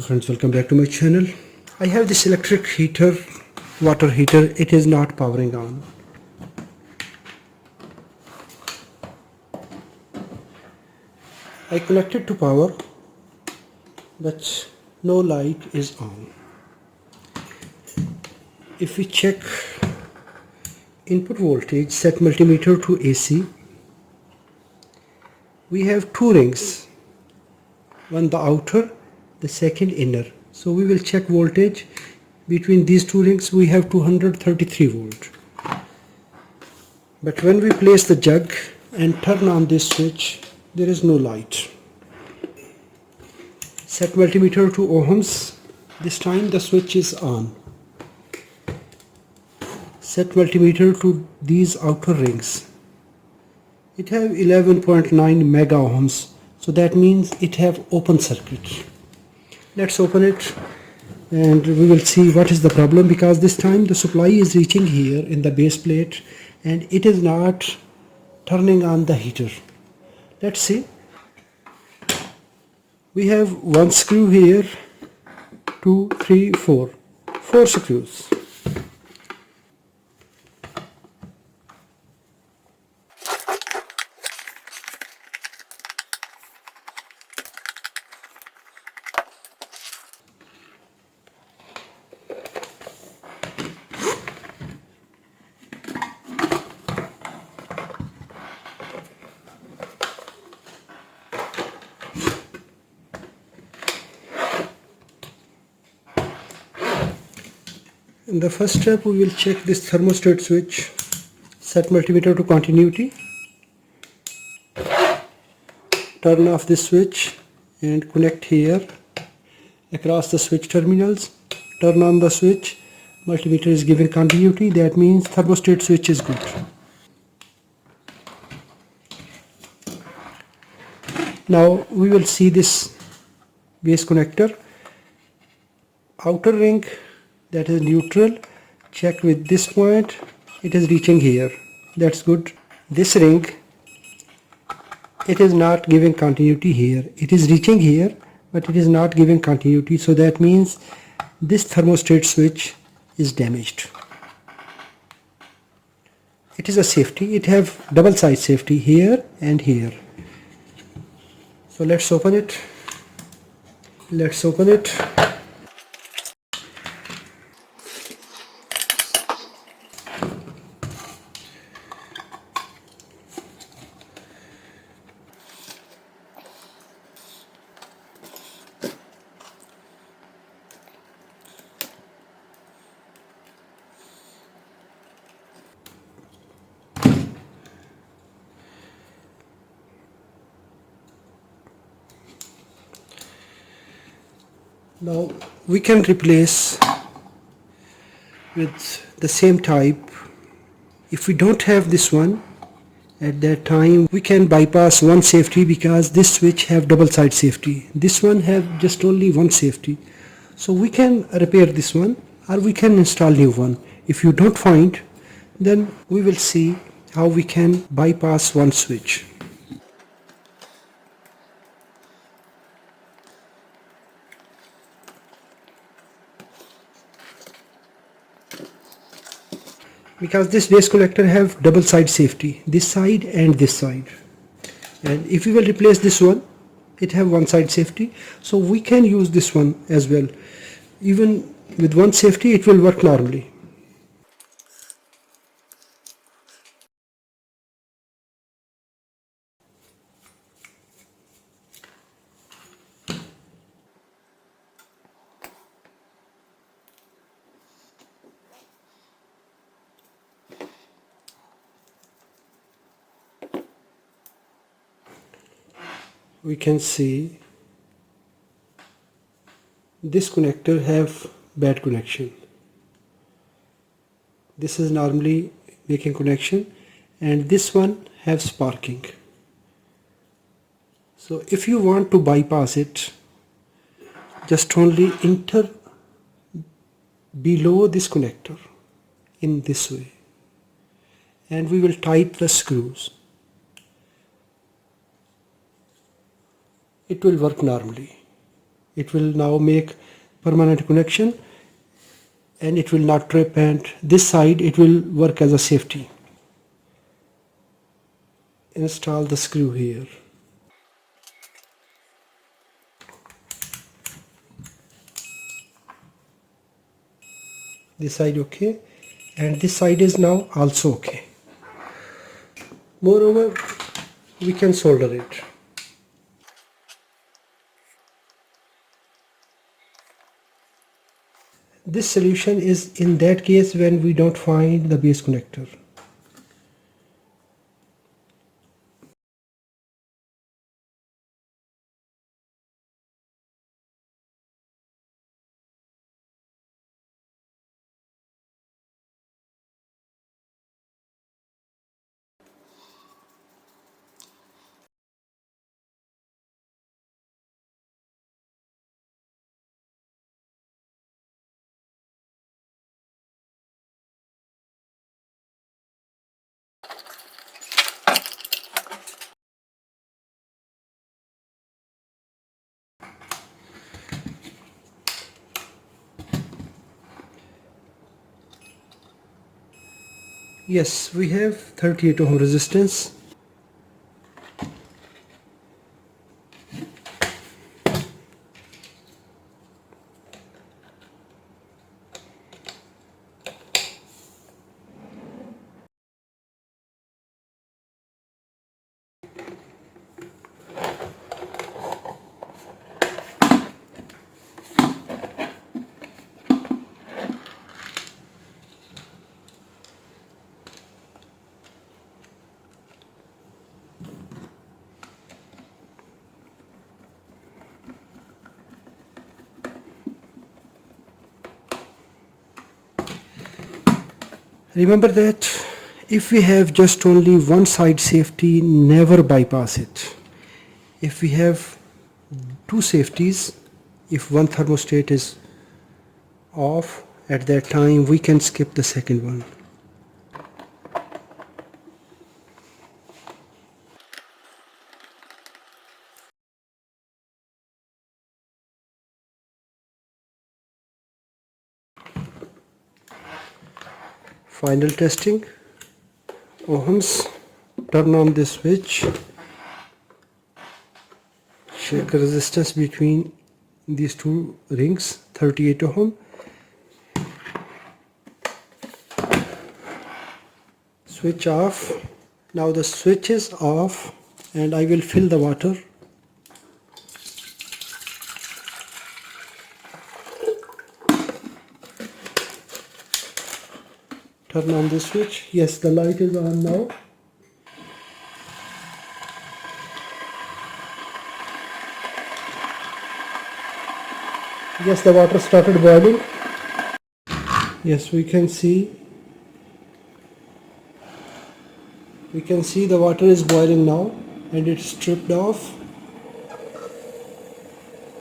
Friends, welcome back to my channel. I have this electric heater, water heater. It is not powering on. I connected to power, but no light is on. If we check input voltage, set multimeter to AC, we have two rings, one the outer, the second inner. So we will check voltage between these two rings. We have 233 volt. But when we place the jug and turn on this switch, there is no light. Set multimeter to ohms. This time the switch is on. Set multimeter to these outer rings. It have 11.9 mega ohms. So that means it have open circuit. Let's open it and we will see what is the problem, because this time the supply is reaching here in the base plate and it is not turning on the heater. Let's see. We have one screw here, 2, 3, 4. 4 screws. In the first step, we will check this thermostat switch, set multimeter to continuity, turn off this switch and connect here across the switch terminals, turn on the switch, multimeter is giving continuity, that means thermostat switch is good. Now we will see this base connector, outer ring, that is neutral, check with this point, it is reaching here, that's good. This ring, it is not giving continuity here, it is reaching here but it is not giving continuity, so that means this thermostat switch is damaged. It is a safety, it have double side safety here and here. So let's open it. Now we can replace with the same type. If we don't have this one, at that time we can bypass one safety, because this switch have double side safety. This one have just only one safety. So we can repair this one or we can install new one. If you don't find, then we will see how we can bypass one switch. Because this base connector have double side safety, this side and this side, and if we will replace this one, it have one side safety, so we can use this one as well. Even with one safety it will work normally. We can see this connector have bad connection. This is normally making connection and this one have sparking. So if you want to bypass it, just only enter below this connector in this way and we will tighten the screws. It will work normally. It will now make permanent connection and it will not trip, and this side it will work as a safety. Install the screw here. This side okay, and this side is now also okay. Moreover, we can solder it. This solution is in that case when we don't find the base connector. Yes, we have 38 ohm resistance. Remember that if we have just only one side safety, never bypass it. If we have two safeties, if one thermostat is off, at that time we can skip the second one. Final testing. Ohms. Turn on this switch. Check the resistance between these two rings, 38 ohm. Switch off. Now the switch is off and I will fill the water. Turn on the switch. Yes, the light is on now. Yes, the water started boiling. Yes, we can see the water is boiling now and it's stripped off.